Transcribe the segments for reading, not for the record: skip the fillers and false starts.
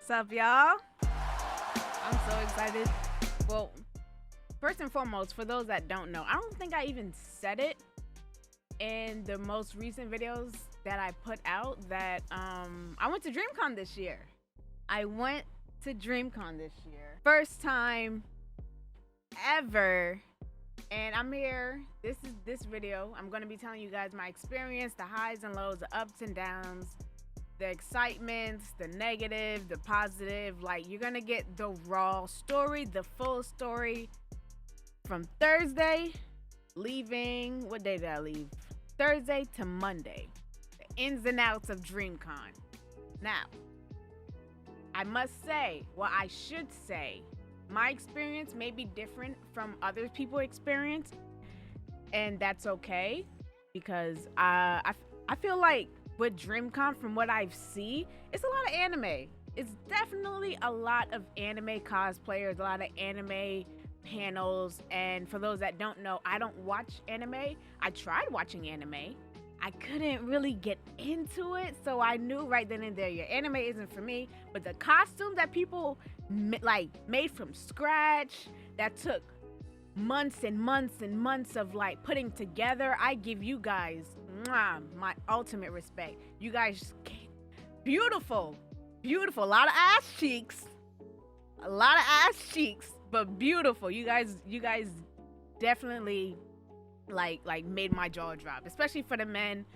What's up, y'all? I'm so excited. Well, first and foremost, for those that don't know, I don't think I even said it in the most recent videos that I put out that I went to DreamCon this year. I went to DreamCon this year. First time ever. And I'm here. This video. I'm going to be telling you guys my experience, the highs and lows, the ups and downs, the excitements, the negative, the positive. Like, you're going to get the raw story, the full story from Thursday, leaving, what day did I leave? Thursday to Monday. The ins and outs of DreamCon. Now, I must say, well, I should say, my experience may be different from other people's experience, and that's okay, because I feel like with DreamCon, from what I've seen, it's a lot of anime. It's definitely a lot of anime cosplayers, a lot of anime panels, and for those that don't know, I don't watch anime. I tried watching anime. I couldn't really get into it, so I knew right then and there, anime isn't for me. But the costumes that people made from scratch, that took months and months and months of putting together, I give you guys my ultimate respect. You guys, beautiful, a lot of ass cheeks, but beautiful. You guys definitely made my jaw drop, especially for the men,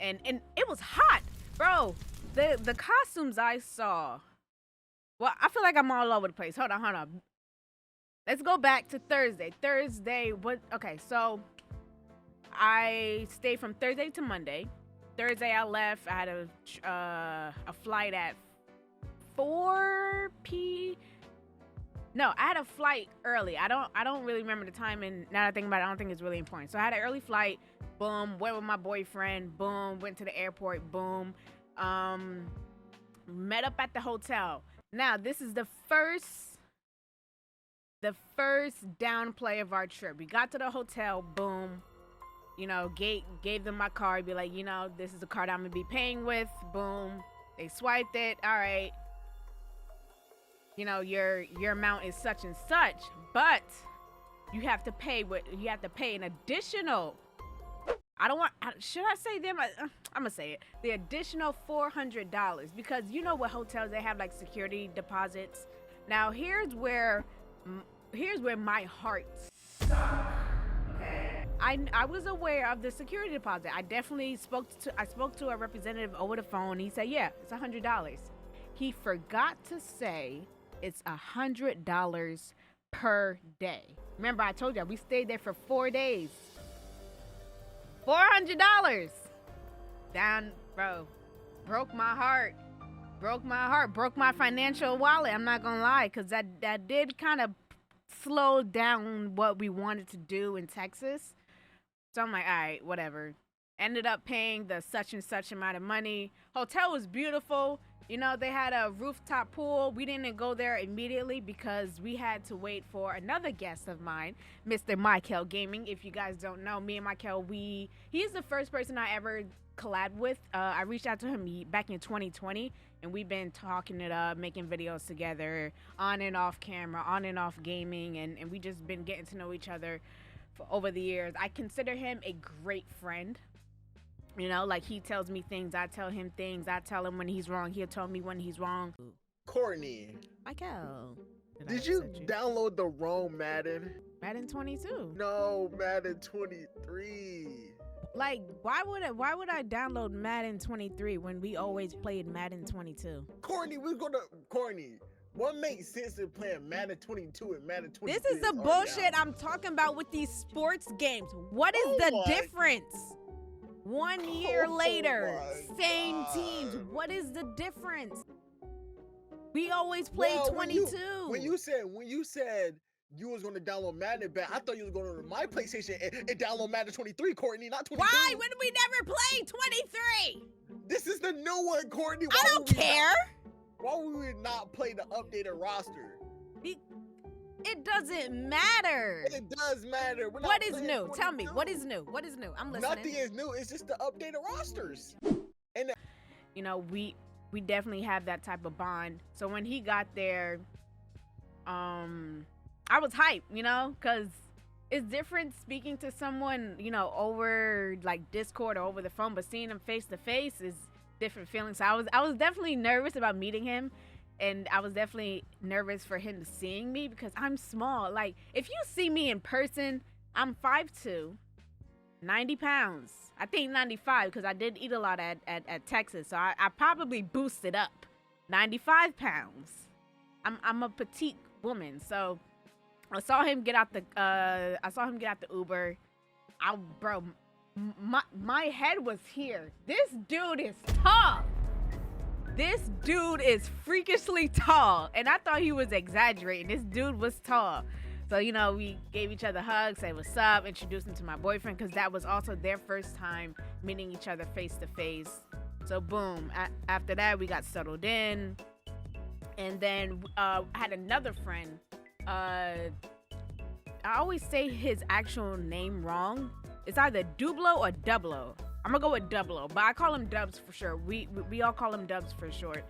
and it was hot, bro. The costumes I saw, well, I feel like I'm all over the place. Hold on, let's go back to Thursday. Okay, so I stayed from Thursday to Monday. Thursday I left. I had a flight at 4 p.m. No, I had a flight early. I don't really remember the time, and now that I think about it, I don't think it's really important. So I had an early flight. Boom, went with my boyfriend. Boom, went to the airport. Boom, met up at the hotel. Now this is the first downplay of our trip. We got to the hotel. Boom, gave them my card. Be like, this is the card I'm gonna be paying with. Boom, they swiped it. All right. Your amount is such and such, but you have to pay an additional. Should I say them? I'm gonna say it. The additional $400, because what hotels, they have security deposits. Now here's where my heart sunk. Okay. I was aware of the security deposit. I definitely spoke to a representative over the phone. He said, yeah, it's $100. He forgot to say it's $100 per day. Remember, I told you we stayed there for 4 days. $400 down, bro. Broke my heart. Broke my financial wallet. I'm not gonna lie, because that did kind of slow down what we wanted to do in Texas. So I'm like, all right, whatever. Ended up paying the such and such amount of money. Hotel was beautiful. They had a rooftop pool. We didn't go there immediately because we had to wait for another guest of mine, Mr. Michael Gaming. If you guys don't know, me and Michael, he's the first person I ever collabed with. I reached out to him back in 2020, and we've been talking it up, making videos together, on and off camera, on and off gaming, and we just been getting to know each other for over the years. I consider him a great friend. He tells me things, I tell him things, I tell him when he's wrong, he'll tell me when he's wrong. Courtney, Michael, did you download the wrong Madden? Madden 22. No, Madden 23. Why would I download Madden 23 when we always played Madden 22? Courtney, what makes sense in playing Madden 22 and Madden 23? This is the bullshit I'm talking about with these sports games. What is the difference? 1 year later, same teams. What is the difference? We always played 22. When you said you was going to download Madden back, I thought you was going to my PlayStation and download Madden 23, Courtney, not 22. Why? When did we never play 23? This is the new one, Courtney. I don't care. Why would we not play the updated roster? It doesn't matter. It does matter. What is new? 22. Tell me, what is new? I'm listening. Nothing is new. It's just the updated rosters. And we definitely have that type of bond. So when he got there, I was hyped, you know, because it's different speaking to someone, you know, over like Discord or over the phone, but seeing him face to face is different feelings. So I was definitely nervous about meeting him, and I was definitely nervous for him seeing me because I'm small. Like, if you see me in person, I'm 5'2", 90 pounds. I think 95 because I did eat a lot at Texas, so I probably boosted up 95 pounds. I'm a petite woman, so I saw him get out the Uber. Bro, my head was here. This dude is tall. This dude is freakishly tall, and I thought he was exaggerating. This dude was tall. So, you know, we gave each other hugs, say what's up, introduced him to my boyfriend, because that was also their first time meeting each other face to face. So, boom. After that, we got settled in. And then I had another friend. I always say his actual name wrong. It's either Dublo or Dublo. I'm gonna go with Dublo, but I call him Dubs for sure. We all call him Dubs for short.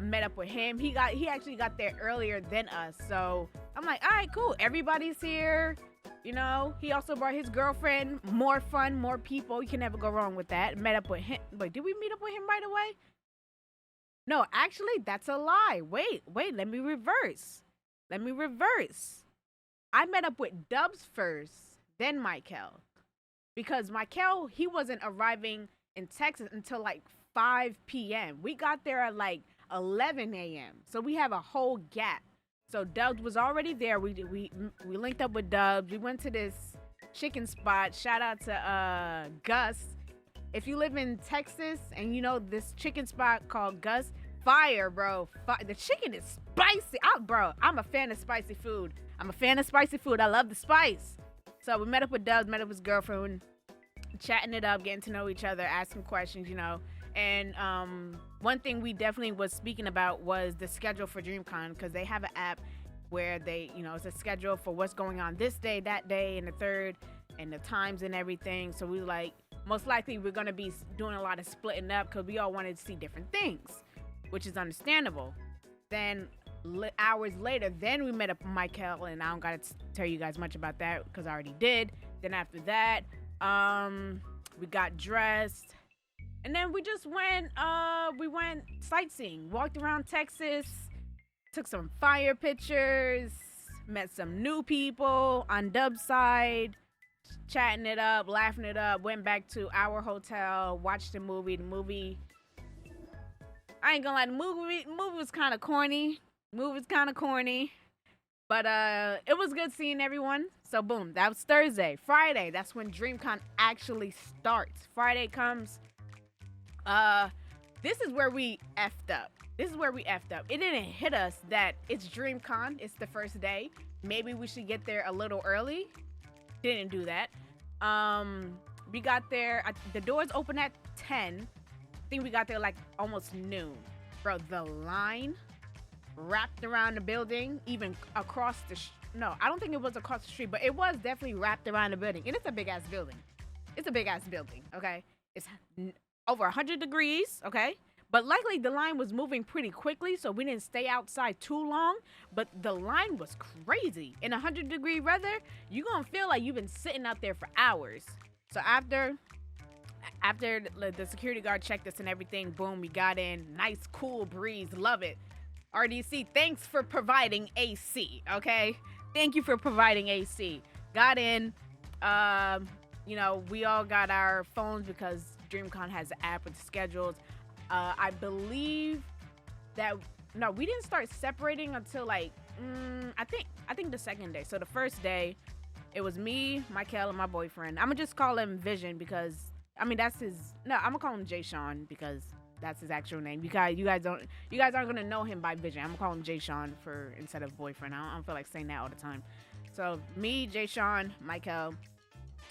Met up with him. He actually got there earlier than us, so I'm like, all right, cool. Everybody's here. You know, he also brought his girlfriend. More fun, more people. You can never go wrong with that. Met up with him. Wait, did we meet up with him right away? No, actually, that's a lie. Wait, let me reverse. I met up with Dubs first, then Michael. Because Michael, he wasn't arriving in Texas until like 5 p.m. We got there at like 11 a.m. So we have a whole gap. So Dubs was already there. We linked up with Dubs. We went to this chicken spot. Shout out to Gus. If you live in Texas and you know this chicken spot called Gus, fire, bro. The chicken is spicy. I'm a fan of spicy food. I love the spice. So we met up with Dubs, met up with his girlfriend, chatting it up, getting to know each other, asking questions, you know. And one thing we definitely was speaking about was the schedule for DreamCon, because they have an app where they, you know, it's a schedule for what's going on this day, that day, and the third, and the times and everything. So we like, most likely we're going to be doing a lot of splitting up because we all wanted to see different things, which is understandable. Then hours later, then we met up with Michael, and I don't gotta tell you guys much about that because I already did. Then after that, we got dressed, and then we just went sightseeing, walked around Texas, took some fire pictures, met some new people on Dub's side, chatting it up, laughing it up, went back to our hotel, watched the movie. I ain't gonna lie, the movie was kind of corny. But it was good seeing everyone. So boom, that was Thursday. Friday, that's when DreamCon actually starts. Friday comes. This is where we effed up. It didn't hit us that it's DreamCon. It's the first day. Maybe we should get there a little early. Didn't do that. We got there. The doors open at 10. I think we got there like almost noon. Bro, the line wrapped around the building, even across the no, I don't think it was across the street, but it was definitely wrapped around the building. And it's a big ass building. Okay? It's over 100 degrees, okay? But luckily the line was moving pretty quickly, so we didn't stay outside too long, but the line was crazy. In 100-degree weather, you're going to feel like you've been sitting out there for hours. So after the security guard checked us and everything, boom, we got in. Nice, cool breeze. Love it. RDC, thanks for providing AC, okay? Thank you for providing AC. Got in. You know, we all got our phones because DreamCon has an app with schedules. I believe that, no, we didn't start separating until like, I think the second day. So the first day, it was me, Michael, and my boyfriend. I'm gonna just call him Vision because, I mean, that's his, no, I'm gonna call him Jay Sean because that's his actual name. You guys aren't gonna know him by Vision. I'm gonna call him Jay Sean instead of boyfriend. I don't feel like saying that all the time. So me, Jay Sean, Michael.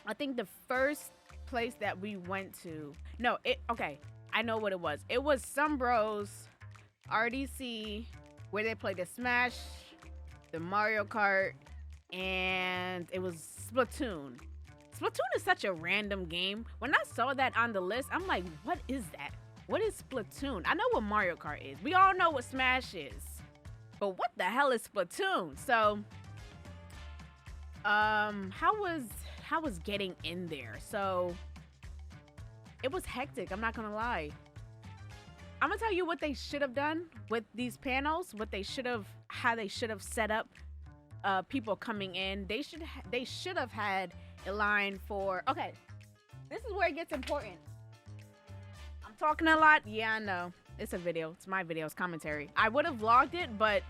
I think the first place that we went to, okay, I know what it was. It was some bros, RDC, where they played the Smash, the Mario Kart, and it was Splatoon. Splatoon is such a random game. When I saw that on the list, I'm like, what is that? What is Splatoon? I know what Mario Kart is. We all know what Smash is. But what the hell is Splatoon? So, how was getting in there? So, it was hectic. I'm not gonna lie. I'm gonna tell you what they should have done with these panels. How they should have set up people coming in. They should have had a line for. Okay, this is where it gets important. I'm talking a lot. Yeah, I know. It's a video. It's my video. It's commentary. I would have vlogged it, but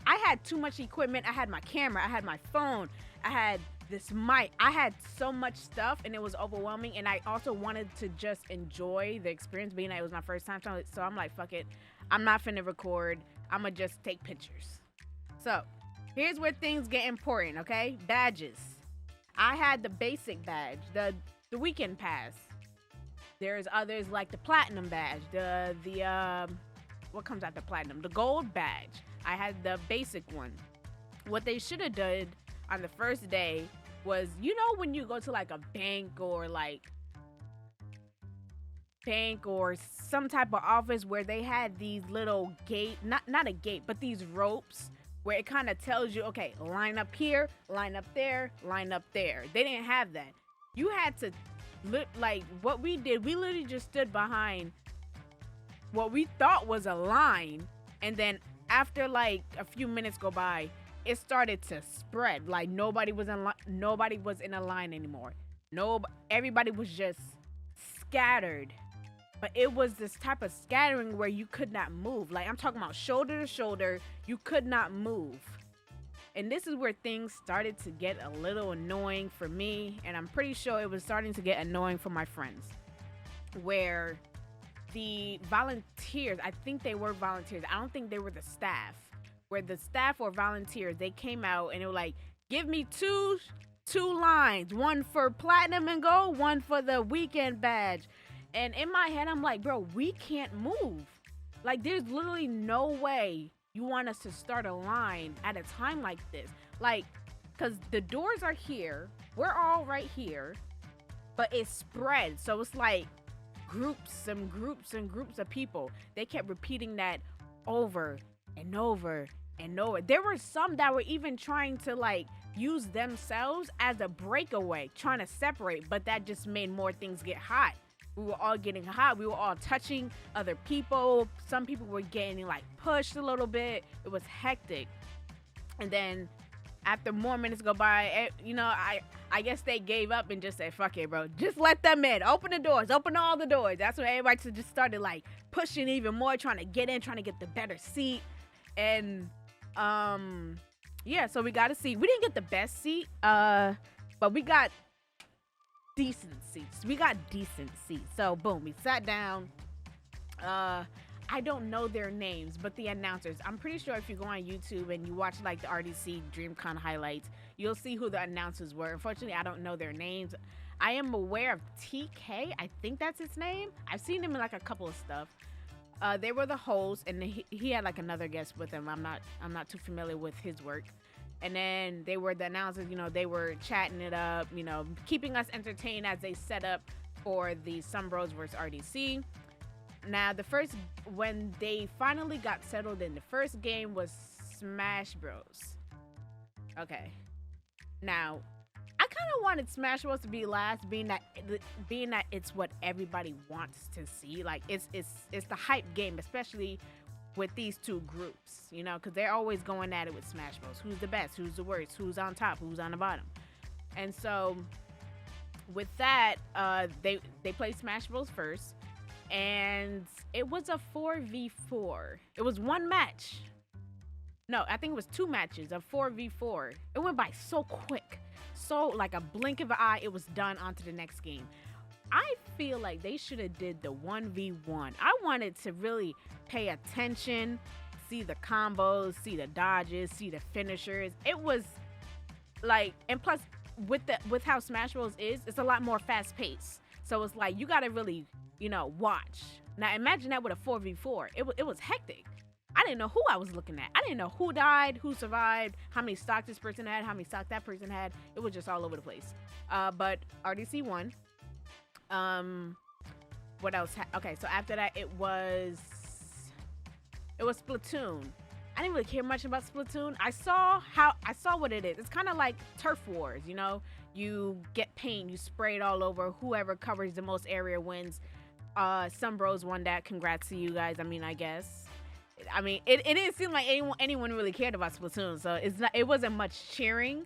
I had too much equipment. I had my camera. I had my phone. I had this mic. I had so much stuff, and it was overwhelming. And I also wanted to just enjoy the experience, being that it was my first time. So I'm like, fuck it. I'm not finna record. I'm gonna just take pictures. So here's where things get important, okay? Badges. I had the basic badge, the weekend pass. There's others like the platinum badge, the what comes after platinum? The gold badge. I had the basic one. What they should have done on the first day was, you know, when you go to like a bank or some type of office where they had these little gate, not a gate, but these ropes where it kind of tells you, okay, line up here, line up there, line up there. They didn't have that. You had to look like what we did. We literally just stood behind what we thought was a line, and then after like a few minutes go by, it started to spread. Like nobody was in a line anymore. Everybody was just scattered. But it was this type of scattering where you could not move. Like I'm talking about shoulder to shoulder, you could not move. And this is where things started to get a little annoying for me, and I'm pretty sure it was starting to get annoying for my friends. Where the volunteers, I think they were volunteers. I don't think they were the staff. Where the staff or volunteers, they came out and they were like, give me two lines, one for platinum and gold, one for the weekend badge. And in my head, I'm like, bro, we can't move. Like, there's literally no way you want us to start a line at a time like this. Like, because the doors are here. We're all right here. But it spread. So it's like groups and groups and groups of people. They kept repeating that over and over and over. There were some that were even trying to, like, use themselves as a breakaway, trying to separate. But that just made more things get hot. We were all getting hot. We were all touching other people. Some people were getting like pushed a little bit. It was hectic. And then after more minutes go by, you know, I guess they gave up and just said, fuck it, bro. Just let them in. Open the doors. Open all the doors. That's when everybody just started like pushing even more, trying to get in, trying to get the better seat. And yeah, so we got a seat. We didn't get the best seat, but we got decent seats. So boom, we sat down. I don't know their names, but the announcers, I'm pretty sure if you go on YouTube and you watch like the RDC DreamCon highlights, you'll see who the announcers were. Unfortunately, I don't know their names. I am aware of TK. I think that's his name. I've seen him in like a couple of stuff. They were the hosts, and he had like another guest with him. I'm not too familiar with his work. And then they were the announcers, you know, they were chatting it up, you know, keeping us entertained as they set up for the Sunbros versus RDC. Now, when they finally got settled in, the first game was Smash Bros. Okay. Now, I kind of wanted Smash Bros to be last, being that it's what everybody wants to see. Like, it's the hype game, especially with these two groups, you know, because they're always going at it with Smash Bros. Who's the best? Who's the worst? Who's on top? Who's on the bottom? And so with that, they played Smash Bros first, and it was a 4v4. It was one match. No, I think it was two matches of 4v4. It went by so quick. So like a blink of an eye, it was done. On to the next game. I feel like they should have did the 1v1. I wanted to really pay attention, see the combos, see the dodges, see the finishers. It was like, and plus with how Smash Bros is, it's a lot more fast paced. So it's like you gotta really, you know, watch. Now imagine that with a 4v4. It was hectic. I didn't know who I was looking at. I didn't know who died, who survived, how many stock this person had, how many stock that person had. It was just all over the place. But RDC won. what else? Okay, so after that, it was Splatoon. I didn't really care much about Splatoon. I saw what it is. It's kind of like turf wars, you know. You get paint, you spray it all over. Whoever covers the most area wins. Some bros won that. Congrats to you guys. I mean, I guess. I mean, it didn't seem like anyone really cared about Splatoon, so it wasn't much cheering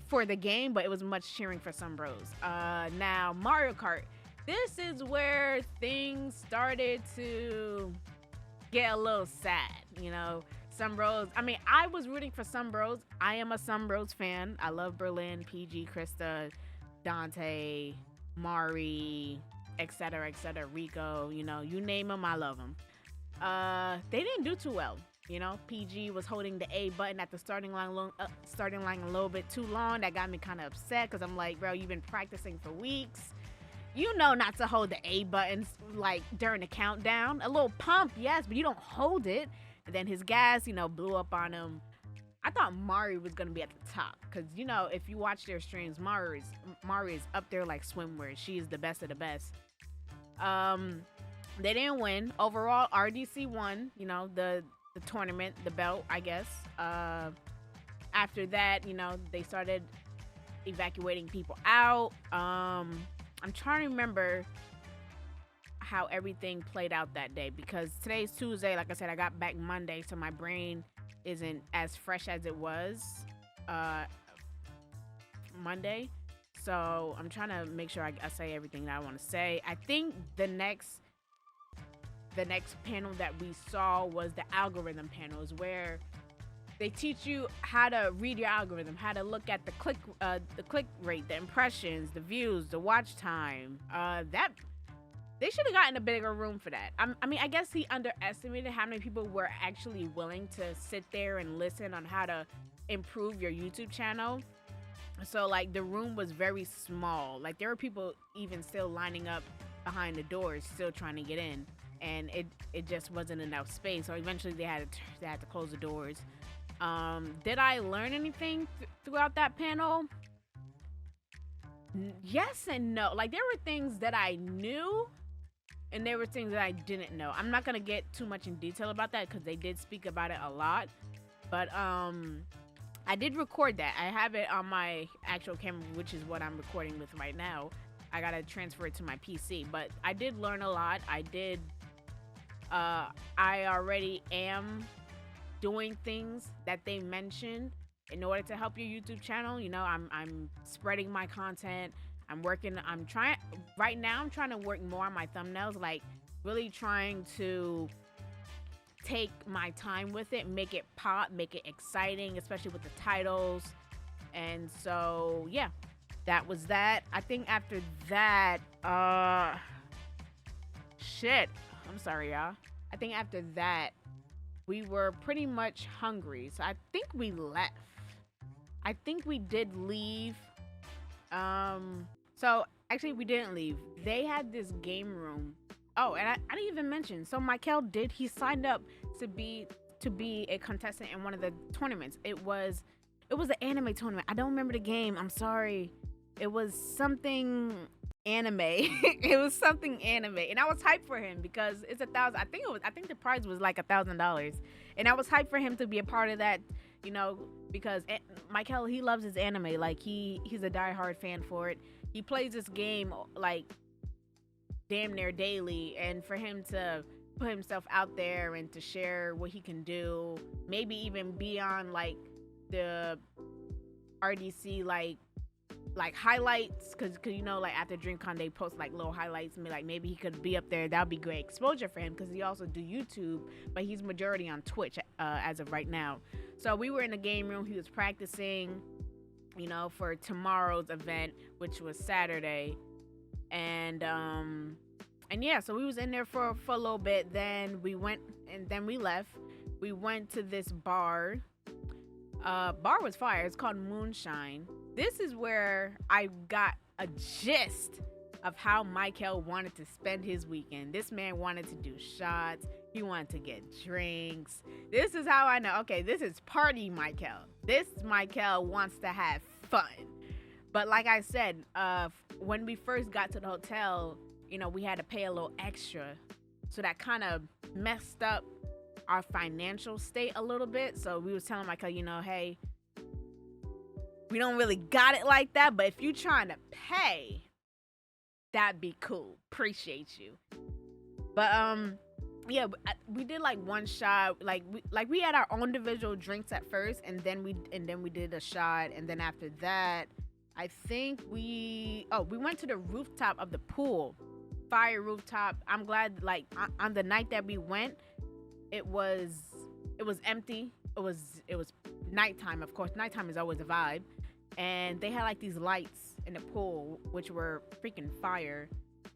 for the game, but it was much cheering for some bros. Now Mario Kart. This is where things started to get a little sad, you know. Some bros. I mean, I was rooting for some bros. I am a Some Bros fan. I love Berlin, PG, Krista, Dante, Mari, etc., Rico. You know, you name them, I love them. They didn't do too well. You know, PG was holding the A button at the starting line a little bit too long. That got me kind of upset because I'm like, bro, you've been practicing for weeks. You know not to hold the A buttons like during the countdown. A little pump, yes, but you don't hold it. And then his gas, you know, blew up on him. I thought Mari was gonna be at the top because, you know, if you watch their streams, Mari is up there like swimwear. She is the best of the best. They didn't win overall. RDC won. You know, the tournament, the belt, I guess. After that, you know, they started evacuating people out. I'm trying to remember how everything played out that day because today's Tuesday. Like I said, I got back Monday, so my brain isn't as fresh as it was Monday. So I'm trying to make sure I say everything that I want to say. I think the next panel that we saw was the algorithm panels, where they teach you how to read your algorithm, how to look at the click rate, the impressions, the views, the watch time. That they should have gotten a bigger room for that. I mean, I guess he underestimated how many people were actually willing to sit there and listen on how to improve your YouTube channel. So like the room was very small. Like there were people even still lining up behind the doors, still trying to get in, and it just wasn't enough space. So eventually they had to close the doors. Did I learn anything throughout that panel? Yes and no. Like there were things that I knew and there were things that I didn't know. I'm not gonna get too much in detail about that because they did speak about it a lot. But I did record that. I have it on my actual camera, which is what I'm recording with right now. I gotta transfer it to my PC. But I did learn a lot. I already am doing things that they mentioned in order to help your YouTube channel. You know, I'm spreading my content. I'm trying to work more on my thumbnails, like really trying to take my time with it, make it pop, make it exciting, especially with the titles. And so, yeah, that was that. I think after that, I'm sorry, y'all. I think after that, we were pretty much hungry. So I think we left. I think we did leave. So actually we didn't leave. They had this game room. Oh, and I didn't even mention. So Michael he signed up to be a contestant in one of the tournaments. It was an anime tournament. I don't remember the game. I'm sorry. It was something anime. It was something anime, and I was hyped for him because it's $1,000. I think the prize was like $1,000, and I was hyped for him to be a part of that. You know, because Michael, he loves his anime. Like he's a diehard fan for it. He plays this game like damn near daily, and for him to put himself out there and to share what he can do, maybe even be on like the RDC like highlights, because you know, like after DreamCon they post like little highlights and be like, maybe he could be up there. That would be great exposure for him because he also do YouTube, but he's majority on Twitch as of right now. So we were in the game room. He was practicing, you know, for tomorrow's event, which was Saturday. And yeah, so we was in there for a little bit. Then we went and then we left. We went to this bar. Bar was fire. It's called Moonshine. This is where I got a gist of how Michael wanted to spend his weekend. This man wanted to do shots. He wanted to get drinks. This is how I know, okay, this is party Michael. This Michael wants to have fun. But like I said, when we first got to the hotel, we had to pay a little extra. So that kind of messed up our financial state a little bit. So we was telling Michael, hey, we don't really got it like that, but if you trying to pay, that'd be cool. Appreciate you. But yeah, we did like one shot. We had our own individual drinks at first, and then we did a shot, and then after that, I think we went to the rooftop of the pool, fire rooftop. I'm glad, like, on the night that we went, it was empty. It was nighttime, of course. Nighttime is always a vibe, and they had like these lights in the pool, which were freaking fire.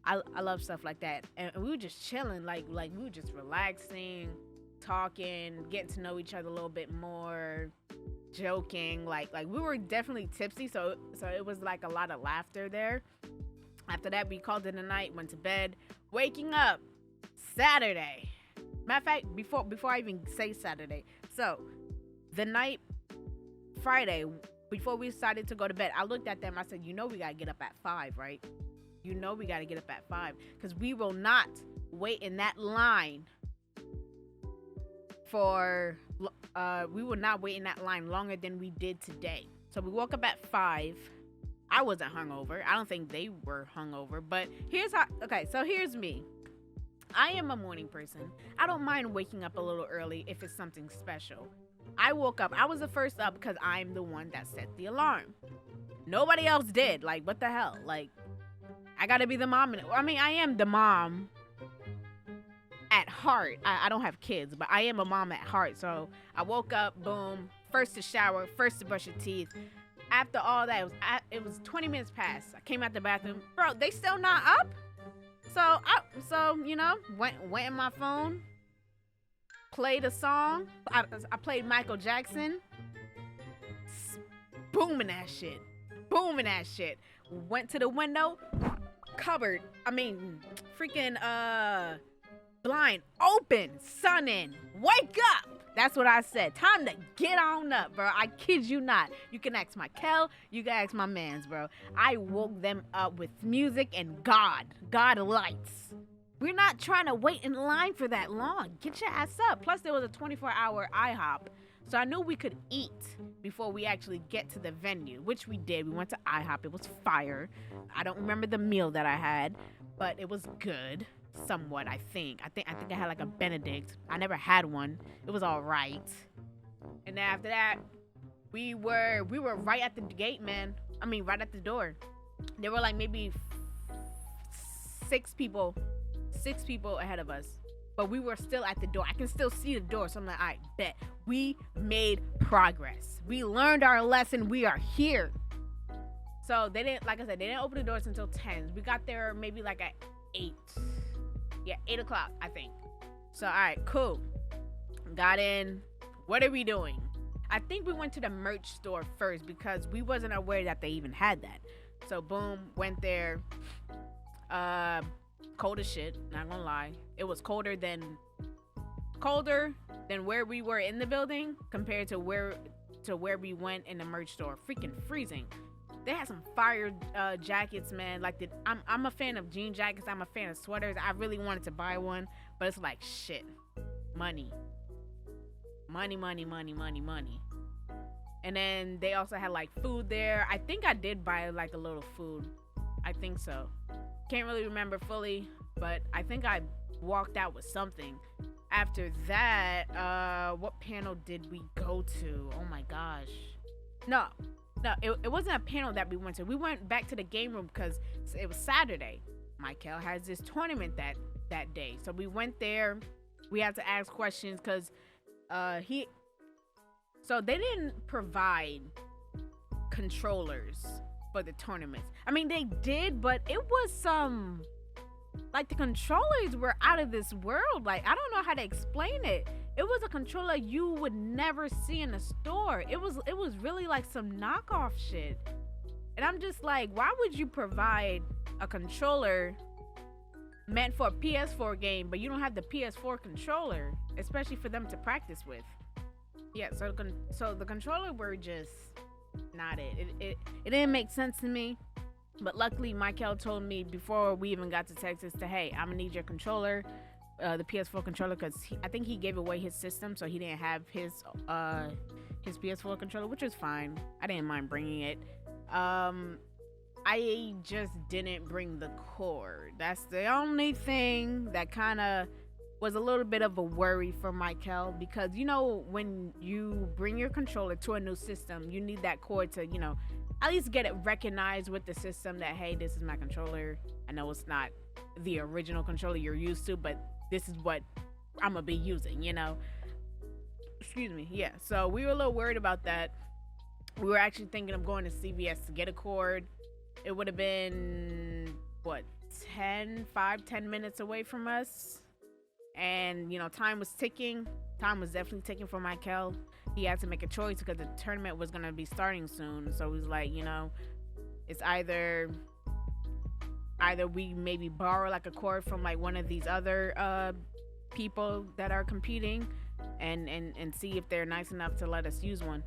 I love stuff like that, and we were just chilling, like we were just relaxing, talking, getting to know each other a little bit more, joking, like we were definitely tipsy, so it was like a lot of laughter there. After that, we called it a night, went to bed, waking up Saturday. Matter of fact, before I even say Saturday, so the night Friday, before we decided to go to bed, I looked at them. I said, we gotta get up at 5, right? We gotta get up at 5, because we will not wait in that line longer than we did today. So we woke up at 5. I wasn't hungover. I don't think they were hungover, but here's me. I am a morning person. I don't mind waking up a little early if it's something special. I woke up. I was the first up because I'm the one that set the alarm. Nobody else did. Like, what the hell? Like, I gotta be the mom. I am the mom at heart. I don't have kids, but I am a mom at heart. So I woke up, boom, first to shower, first to brush your teeth. After all that, it was 20 minutes past. I came out the bathroom. Bro, they still not up? So went in my phone, played a song. I played Michael Jackson. Booming that shit. Went to the window, cupboard. Blind open, sun in. Wake up! That's what I said. Time to get on up, bro. I kid you not. You can ask my Kel. You can ask my mans, bro. I woke them up with music and God lights. We're not trying to wait in line for that long. Get your ass up. Plus, there was a 24-hour IHOP. So I knew we could eat before we actually get to the venue, which we did. We went to IHOP. It was fire. I don't remember the meal that I had, but it was good. Somewhat, I think I had like a Benedict. I never had one. It was all right. And then after that, we were right at the gate, man. Right at the door. There were like maybe 6 people ahead of us, but we were still at the door. I can still see the door, so I'm like, I bet we made progress. We learned our lesson. We are here. So they didn't, like I said, they didn't open the doors until 10. We got there maybe like at 8. Yeah, 8 o'clock, I think. So, all right, cool. Got in. What are we doing? I think we went to the merch store first because we wasn't aware that they even had that. So, boom, went there. Cold as shit, not gonna lie. It was colder than where we were in the building compared to where we went in the merch store. Freaking freezing. They had some fire jackets, man. Like, I'm a fan of jean jackets. I'm a fan of sweaters. I really wanted to buy one, but it's like, shit. Money. And then they also had, like, food there. I think I did buy, like, a little food. I think so. Can't really remember fully, but I think I walked out with something. After that, what panel did we go to? Oh, my gosh. No, it wasn't a panel that we went to. We went back to the game room because it was Saturday. Michael has this tournament that day. So we went there. We had to ask questions because so they didn't provide controllers for the tournaments. They did, but it was some, like, the controllers were out of this world. Like, I don't know how to explain it. It was a controller you would never see in a store. It was really like some knockoff shit. And I'm just like, why would you provide a controller meant for a PS4 game, but you don't have the PS4 controller, especially for them to practice with? Yeah, so the controller were just not it. It didn't make sense to me. But luckily, Michael told me before we even got to Texas that, hey, I'm gonna need your controller, the PS4 controller, because I think he gave away his system, so he didn't have his PS4 controller, which was fine. I didn't mind bringing it. I just didn't bring the cord. That's the only thing that kind of was a little bit of a worry for Michael, because you know when you bring your controller to a new system, you need that cord to, you know, at least get it recognized with the system that, hey, this is my controller. I know it's not the original controller you're used to, but this is what I'm gonna be using, you know. Excuse me. Yeah, so we were a little worried about that. We were actually thinking of going to CVS to get a cord. It would have been what, 10 minutes away from us, and you know, time was ticking. Time was definitely ticking for Michael. He had to make a choice because the tournament was going to be starting soon. So he was like, you know, it's either we maybe borrow like a cord from like one of these other people that are competing and see if they're nice enough to let us use one.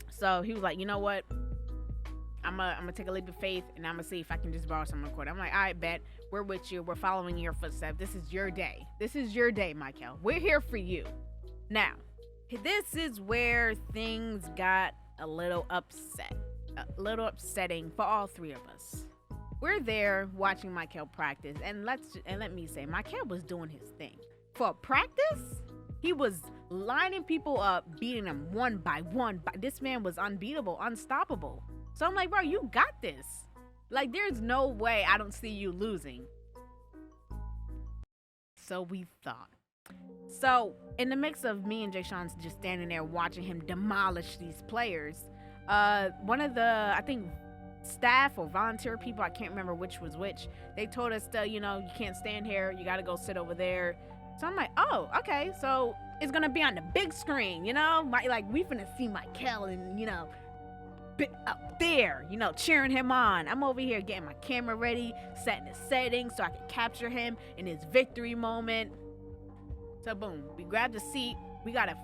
So he was like, you know what, I'm gonna take a leap of faith, and I'm gonna see if I can just borrow some cord. I'm like, all right, bet, we're with you, we're following your footsteps. This is your day, Michael. We're here for you. Now, this is where things got a little upsetting for all three of us. We're there watching Michael practice, and let me say, Michael was doing his thing. For practice, he was lining people up, beating them one by one. This man was unbeatable, unstoppable. So I'm like, bro, you got this. Like, there's no way I don't see you losing. So we thought. So in the mix of me and Jay Sean just standing there watching him demolish these players, one of the, I think, staff or volunteer people, I can't remember which was which, they told us to, you know, you can't stand here, you gotta go sit over there. So I'm like, oh, okay, so it's gonna be on the big screen, you know, like we finna see Michael and, you know, up there, you know, cheering him on. I'm over here getting my camera ready, setting the settings so I can capture him in his victory moment. So boom, we grabbed a seat. We didn't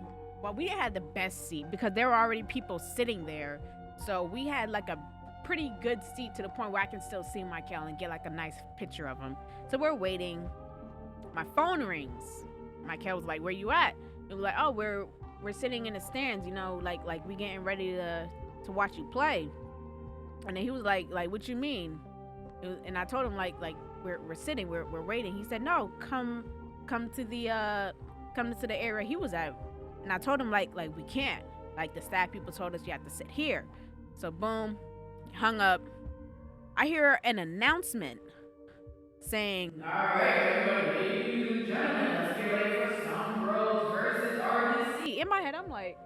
have the best seat because there were already people sitting there. So we had like a pretty good seat to the point where I can still see Michael and get like a nice picture of him. So we're waiting. My phone rings. Michael was like, where you at? It was like, oh, we're sitting in the stands, you know, like we getting ready to watch you play. And then he was like what you mean? And I told him like we're sitting, we're waiting. He said, no, come to the area he was at. And I told him like we can't, like the staff people told us you have to sit here. So boom, hung up. I hear an announcement saying, all right, everybody, ladies and gentlemen, let's get ready for Some Bros versus RDC. In my head, I'm like,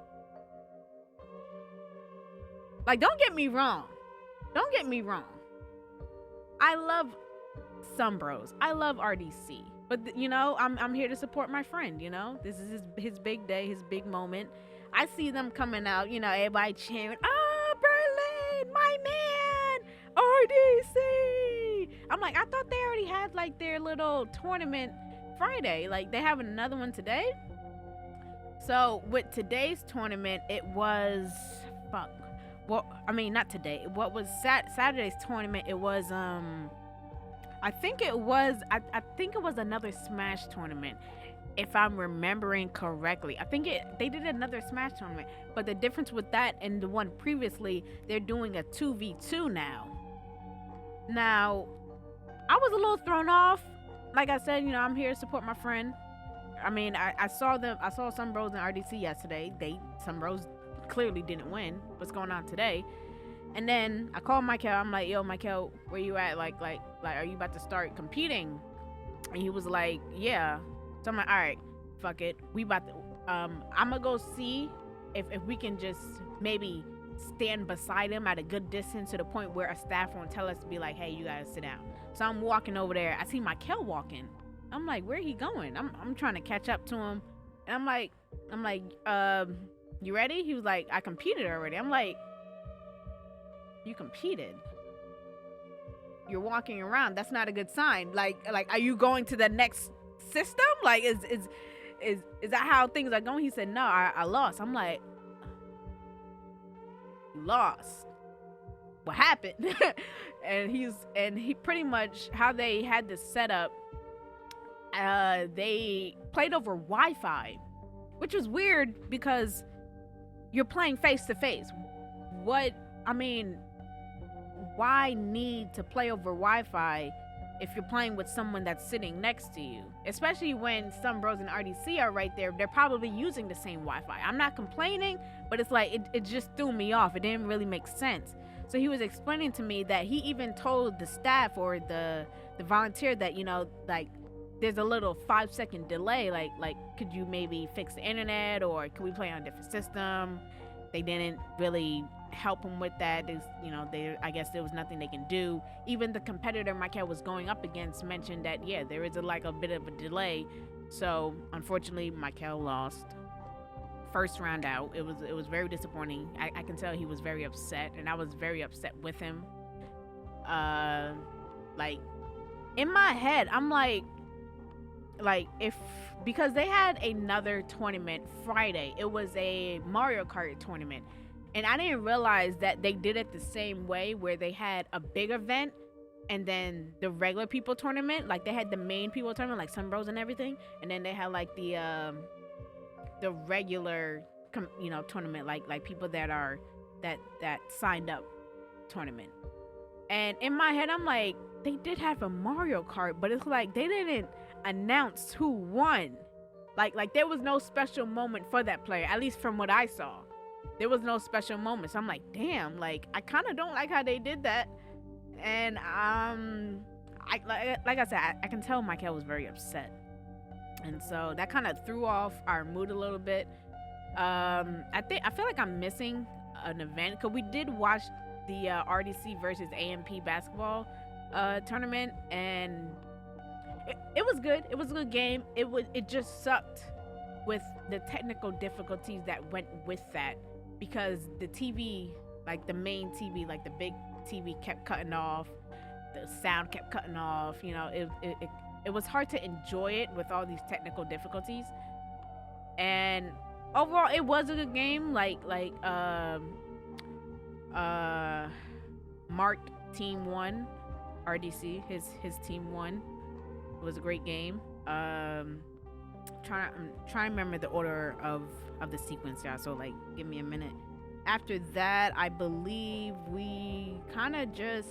don't get me wrong. I love Some Bros. I love RDC. But, you know, I'm here to support my friend, you know? This is his big day, his big moment. I see them coming out, you know, everybody cheering, oh, Berlin, my man, RDC. I'm like, I thought they already had, like, their little tournament Friday. Like, they have another one today? So, with today's tournament, it was, well, I mean, not today. What was Saturday's tournament? It was I think it was another Smash tournament, if I'm remembering correctly. I think they did another Smash tournament, but the difference with that and the one previously, they're doing a 2v2 now. Now, I was a little thrown off. Like I said, you know, I'm here to support my friend. I mean, I saw Some Bros in RDC yesterday. Some Bros clearly didn't win. What's going on today? And then I called Michael. I'm like, yo, Michael, where you at? Like, are you about to start competing? And he was like, yeah. So I'm like, all right, fuck it. We about to, I'm gonna go see if we can just maybe stand beside him at a good distance to the point where a staff won't tell us to be like, hey, you gotta sit down. So I'm walking over there. I see Michael walking. I'm like, where he going? I'm trying to catch up to him. And I'm like, you ready? He was like, I competed already. I'm like, you competed? You're walking around. That's not a good sign. Like, are you going to the next system? Like, is that how things are going? He said, no, I lost. I'm like, you lost. what happened? And he pretty much, how they had this set up, they played over Wi-Fi, which was weird because you're playing face to face. Why need to play over Wi-Fi if you're playing with someone that's sitting next to you? Especially when some bros in RDC are right there. They're probably using the same Wi-Fi. I'm not complaining, but it's like, it just threw me off. It didn't really make sense. So he was explaining to me that he even told the staff or the volunteer that, you know, like, there's a little 5-second delay. Like, could you maybe fix the internet, or could we play on a different system? They didn't really help him with that. I guess there was nothing they can do. Even the competitor Michael was going up against mentioned that, yeah, there is a bit of a delay. So unfortunately, Michael lost first round out. It was very disappointing. I can tell he was very upset, and I was very upset with him. Like, in my head, I'm like because they had another tournament Friday. It was a Mario Kart tournament, and I didn't realize that they did it the same way, where they had a big event and then the regular people tournament. Like, they had the main people tournament, like Sun Bros and everything, and then they had like the regular tournament, like people that signed up tournament. And in my head, I'm like, they did have a Mario Kart, but it's like they didn't announce who won. Like there was no special moment for that player, at least from what I saw. There was no special moment. So I'm like, damn, like, I kind of don't like how they did that. And like I said, I can tell Michael was very upset, and so that kind of threw off our mood a little bit. I feel like I'm missing an event, because we did watch the RDC versus AMP basketball tournament, and it was good. It was a good game. It just sucked with the technical difficulties that went with that, because the TV, like the main TV, like the big TV, kept cutting off. The sound kept cutting off. It was hard to enjoy it with all these technical difficulties. And overall, it was a good game. Mark team won. RDC, his team won. It was a great game. I'm trying to remember the order of the sequence, yeah. So, like, give me a minute. After that, I believe we kind of just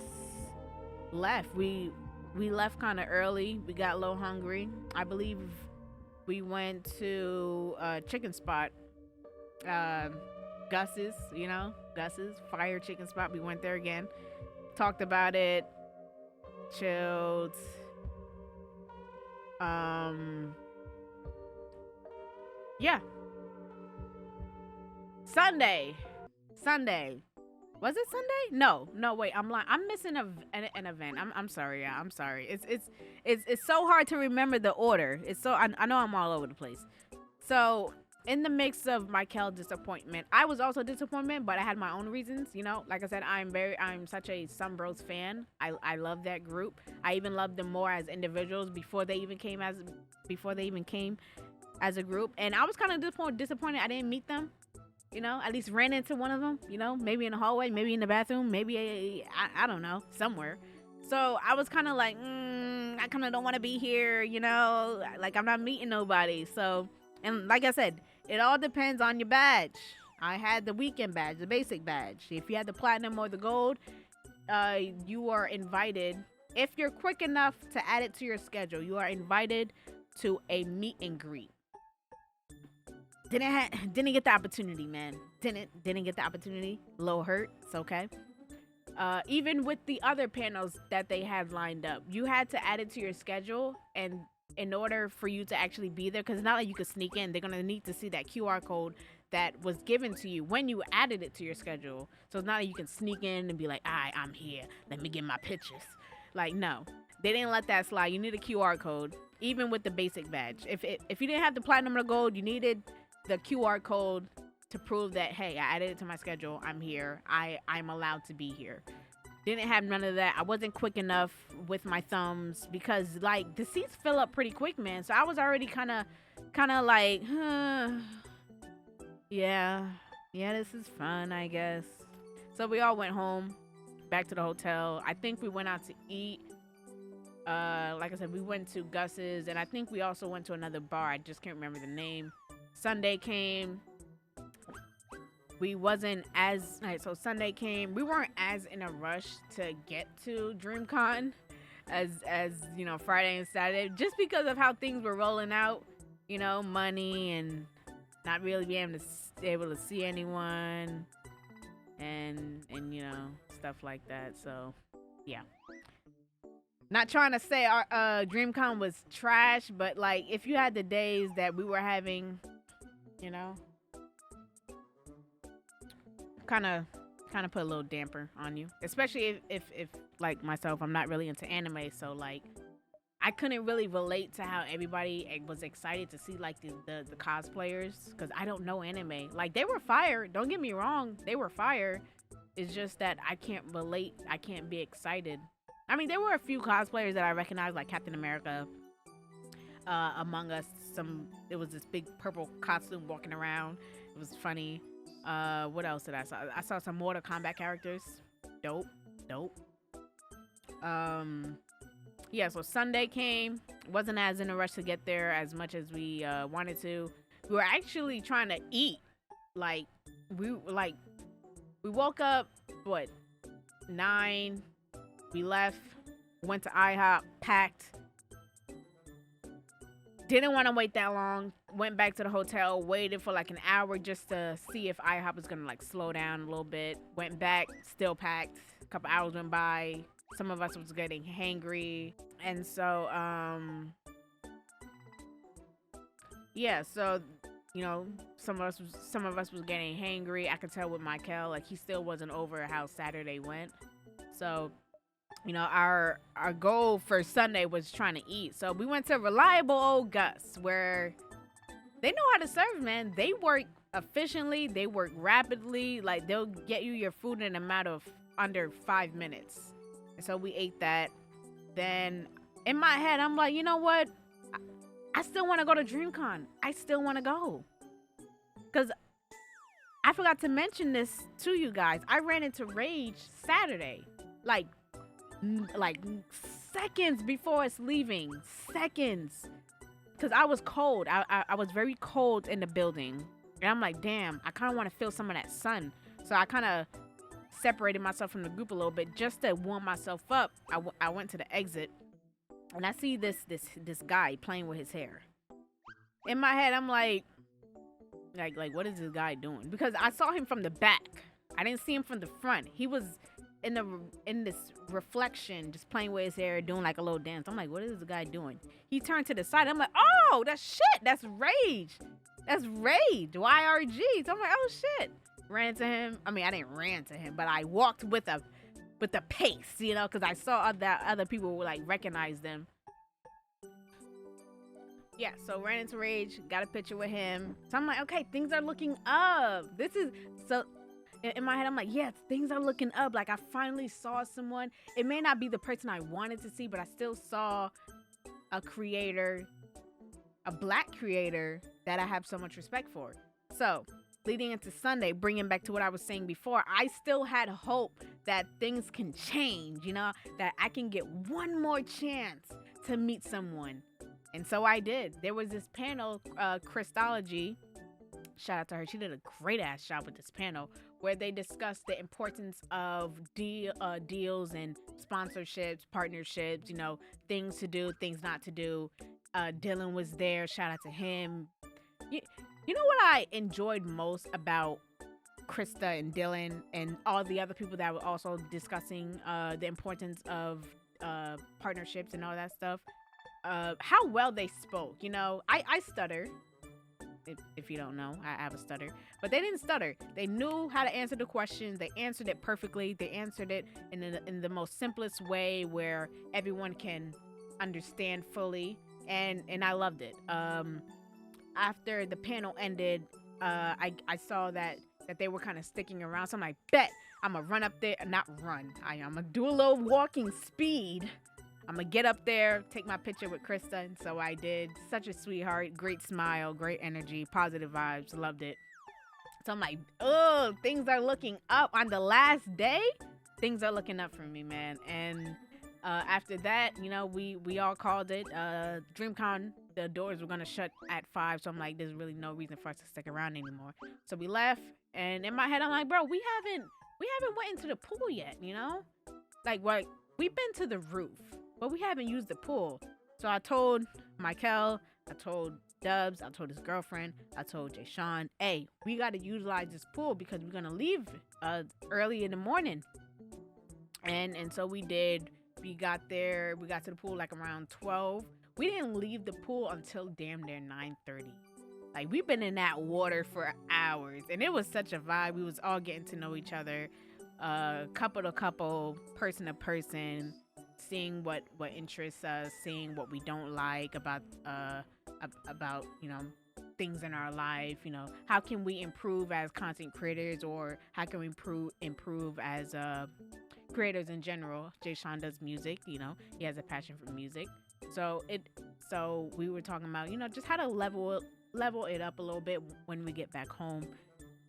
left. We left kind of early. We got a little hungry. I believe we went to chicken spot, Gus's fire chicken spot. We went there again, talked about it, chilled. Yeah. Sunday. Was it Sunday? No, wait, I'm lying. I'm missing an event. I'm sorry, yeah. I'm sorry. It's so hard to remember the order. I know I'm all over the place. So, in the mix of Michael's disappointment, I was also disappointed, but I had my own reasons. Like I said, I'm such a Sun Bros fan. I love that group. I even loved them more as individuals before they even came as a group. And I was kind of disappointed I didn't meet them. At least ran into one of them, maybe in the hallway, maybe in the bathroom, maybe I don't know, somewhere. So I was kind of like, I kind of don't want to be here, like, I'm not meeting nobody. So, and like I said, it all depends on your badge. I had the weekend badge, the basic badge. If you had the platinum or the gold, you are invited. If you're quick enough to add it to your schedule, you are invited to a meet and greet. Didn't get the opportunity, man. Didn't get the opportunity. A little hurt. It's okay. Even with the other panels that they had lined up, you had to add it to your schedule, and in order for you to actually be there, because it's not like you could sneak in. They're gonna need to see that QR code that was given to you when you added it to your schedule. So it's not like you can sneak in and be like, I'm here. Let me get my pictures. Like, no, they didn't let that slide. You need a QR code, even with the basic badge. If you didn't have the platinum or gold, you needed the QR code to prove that, hey, I added it to my schedule. I'm here. I'm allowed to be here. Didn't have none of that. I wasn't quick enough with my thumbs, because, like, the seats fill up pretty quick, man. So I was already kind of like, yeah, this is fun, I guess. So we all went home. back to the hotel. I think we went out to eat. Like I said, we went to Gus's, and I think we also went to another bar. I just can't remember the name. Sunday came. We wasn't as so Sunday came. We weren't as in a rush to get to DreamCon as you know, Friday and Saturday, just because of how things were rolling out. You know, money and not really being able to see anyone, and you know, stuff like that. So yeah. Not trying to say our DreamCon was trash, but like if you had the days that we were having, you know, kind of put a little damper on you, especially if like myself, I'm not really into anime, so like I couldn't really relate to how everybody was excited to see like the cosplayers, because I don't know anime. Like they were fire, don't get me wrong, they were fire. It's just that I can't relate, I can't be excited. I mean, there were a few cosplayers that I recognized, like Captain America, Among Us. It was this big purple costume walking around. It was funny. What else did I saw? I saw some Mortal Kombat characters. Dope. Yeah, so Sunday came. Wasn't as in a rush to get there as much as we wanted to. We were actually trying to eat. Like, we woke up, 9? We left, went to IHOP, packed. Didn't want to wait that long. Went back to the hotel, waited for like an hour just to see if IHOP was gonna like slow down a little bit. Went back, still packed. A couple hours went by. Some of us was getting hangry, and so yeah. So you know, some of us was getting hangry. I could tell with Michael, like he still wasn't over how Saturday went. So you know, our goal for Sunday was trying to eat. So we went to Reliable Old Gus, where they know how to serve, man. They work efficiently. They work rapidly. Like, they'll get you your food in a matter of under 5 minutes. And so we ate that. Then in my head, I'm like, you know what? I still want to go to DreamCon. I still want to go. Because I forgot to mention this to you guys. I ran into Rage Saturday. Like seconds before us leaving. Seconds. Because I was cold. I was very cold in the building. And I'm like, damn, I kind of want to feel some of that sun. So I kind of separated myself from the group a little bit just to warm myself up. I went to the exit. And I see this guy playing with his hair. In my head, I'm like, what is this guy doing? Because I saw him from the back. I didn't see him from the front. He was in this reflection, just playing with his hair, doing like a little dance. I'm like, what is this guy doing? He turned to the side. I'm like, oh, that's shit. That's Rage. That's Rage. YRG. So I'm like, oh shit. Ran to him. I mean, I didn't ran to him, but I walked with a pace, you know, because I saw other people would like recognize them. Yeah, so ran into Rage, got a picture with him. So I'm like, okay, things are looking up. In my head, I'm like, yeah, things are looking up. Like, I finally saw someone. It may not be the person I wanted to see, but I still saw a creator, a black creator that I have so much respect for. So, leading into Sunday, bringing back to what I was saying before, I still had hope that things can change, you know, that I can get one more chance to meet someone. And so I did. There was this panel, Christology. Shout out to her. She did a great ass job with this panel, where they discussed the importance of deals and sponsorships, partnerships, you know, things to do, things not to do. Dylan was there. Shout out to him. You know what I enjoyed most about Krista and Dylan and all the other people that were also discussing the importance of partnerships and all that stuff? How well they spoke. You know, I stutter. If you don't know, I have a stutter. But they didn't stutter. They knew how to answer the questions. They answered it perfectly. They answered it in the most simplest way where everyone can understand fully. And I loved it. After the panel ended, I saw that they were kind of sticking around. So I'm like, bet I'm going to run up there. Not run. I'm going to do a little walking speed. I'm going to get up there, take my picture with Krista. And so I did. Such a sweetheart. Great smile. Great energy. Positive vibes. Loved it. So I'm like, oh, things are looking up on the last day. things are looking up for me, man. And after that, you know, we all called it. DreamCon, the doors were gonna shut at 5, so I'm like, there's really no reason for us to stick around anymore. So we left, and in my head, I'm like, bro, we haven't went into the pool yet, you know? Like, what? We've been to the roof, but we haven't used the pool. So I told Michael, I told Dubs, I told his girlfriend, I told Jay Sean, hey, we got to utilize this pool because we're gonna leave early in the morning. And so we did. We got there. We got to the pool like around 12. We didn't leave the pool until damn near 9:30. Like, we've been in that water for hours, and it was such a vibe. We was all getting to know each other, couple to couple, person to person, seeing what interests us, seeing what we don't like about you know, things in our life. You know, how can we improve as content creators, or how can we improve as creators in general. Jay Sean does music, you know, he has a passion for music. So we were talking about, you know, just how to level it up a little bit when we get back home.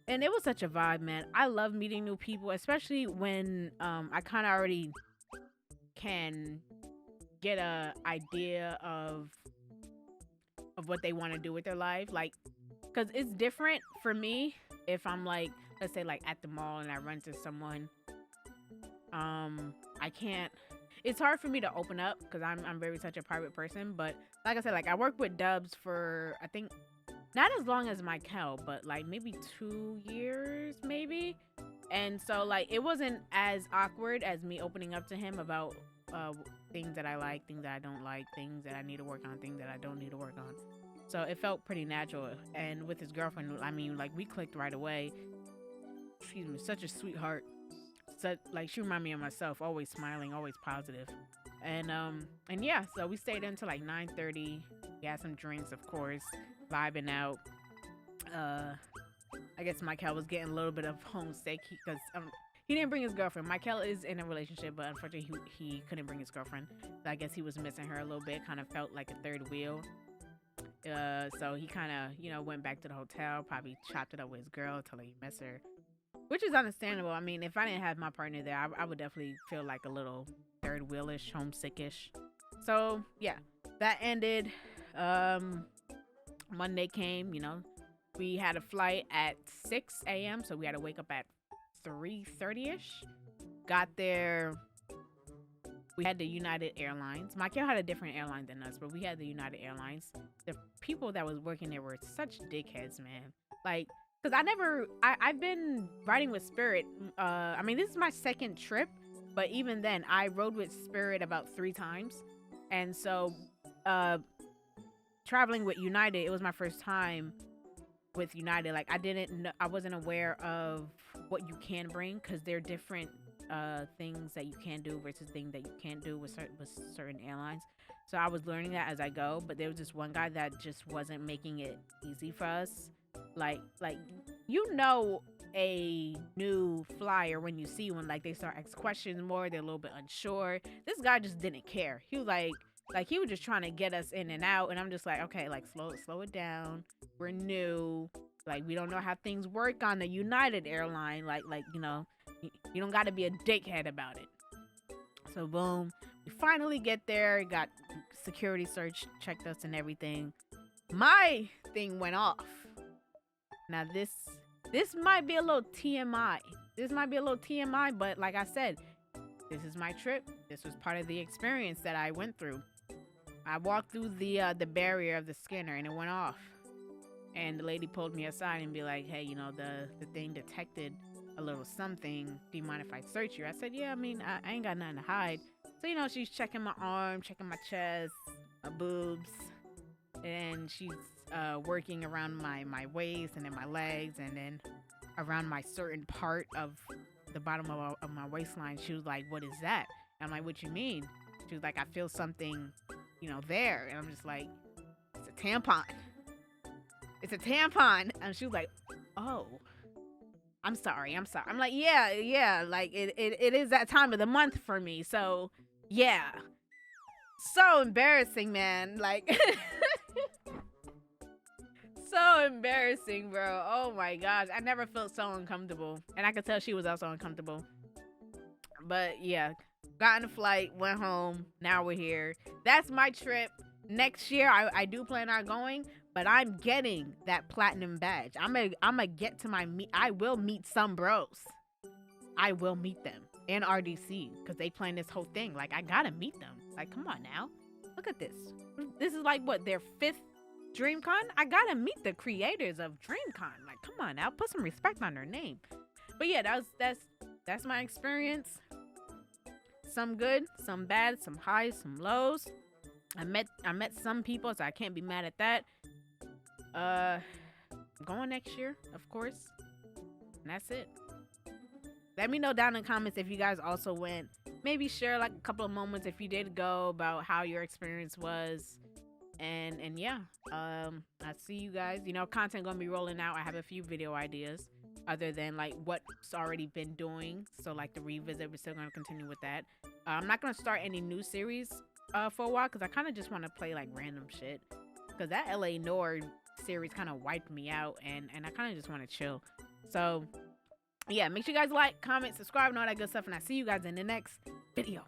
And it was such a vibe, man. I love meeting new people, especially when I kind of already can get a idea of what they want to do with their life. Like, because it's different for me if I'm like, let's say like at the mall and I run to someone. I can't, it's hard for me to open up because I'm very such a private person. But like I said, like I worked with Dubs for, I think, not as long as Michael, but like maybe 2 years, maybe. And so like it wasn't as awkward as me opening up to him about things that I like, things that I don't like, things that I need to work on, things that I don't need to work on. So it felt pretty natural. And with his girlfriend, I mean, like we clicked right away. Excuse me, such a sweetheart. So, like, she reminded me of myself, always smiling, always positive. And yeah, so we stayed until like 9:30. We had some drinks, of course, vibing out. I guess Michael was getting a little bit of homesick because he didn't bring his girlfriend. Michael is in a relationship, but unfortunately he couldn't bring his girlfriend. So I guess he was missing her a little bit, kind of felt like a third wheel. So he kind of, you know, went back to the hotel, probably chopped it up with his girl till he missed her. Which is understandable. I mean, if I didn't have my partner there, I would definitely feel like a little third wheelish, homesickish. So yeah, that ended. Monday came, you know, we had a flight at 6 a.m. So we had to wake up at 3:30ish. Got there. We had the United Airlines. Michael had a different airline than us, but we had the United Airlines. The people that was working there were such dickheads, man. Like, because I've been riding with Spirit. I mean, this is my second trip, but even then, I rode with Spirit about 3 times. And so, traveling with United, it was my first time with United. Like, I wasn't aware of what you can bring, because they're different things that you can do versus things that you can't do with certain airlines. So I was learning that as I go, but there was this one guy that just wasn't making it easy for us. Like you know, a new flyer when you see one, like they start asking questions more, they're a little bit unsure. This guy just didn't care. He was like he was just trying to get us in and out, and I'm just like, okay, like slow it down. We're new. Like, we don't know how things work on the United airline. Like you know, you don't got to be a dickhead about it. So boom, we finally get there. Got security search, checked us and everything. My thing went off. Now this might be a little TMI. But like I said, this is my trip. This was part of the experience that I went through. I walked through the barrier of the scanner and it went off. And the lady pulled me aside and be like, hey, you know, the thing detected a little something. Do you mind if I search you? I said, yeah, I mean, I ain't got nothing to hide. So, you know, she's checking my arm, checking my chest, my boobs. And she's working around my waist and then my legs and then around my certain part of the bottom of my waistline. She was like, what is that? And I'm like, what you mean? She was like, I feel something, you know, there. And I'm just like, it's a tampon. It's a tampon. And she was like, oh, I'm sorry. I'm like, yeah. Like, it is that time of the month for me. So, yeah. So embarrassing, man. Like, so embarrassing, bro. Oh, my gosh. I never felt so uncomfortable. And I could tell she was also uncomfortable. But yeah, got on a flight, went home. Now we're here. That's my trip. Next year, I do plan on going, but I'm getting that platinum badge. I'm gonna get to my meet. I will meet some bros. I will meet them in RDC because they plan this whole thing. Like, I gotta meet them. Like, come on now. Look at this. This is like what, their 5th DreamCon? I gotta meet the creators of DreamCon. Like, come on now. Put some respect on their name. But yeah, that's my experience. Some good, some bad, some highs, some lows. I met some people, so I can't be mad at that. Going next year, of course. And that's it. Let me know down in the comments if you guys also went. Maybe share like a couple of moments if you did go about how your experience was. And yeah, I see you guys. You know, content gonna be rolling out. I have a few video ideas other than like what's already been doing. So like the revisit, we're still gonna continue with that. I'm not gonna start any new series for a while because I kind of just want to play like random shit. Because that LA Noir series kind of wiped me out, and I kind of just want to chill. So yeah, make sure you guys like, comment, subscribe, and all that good stuff. And I see you guys in the next video.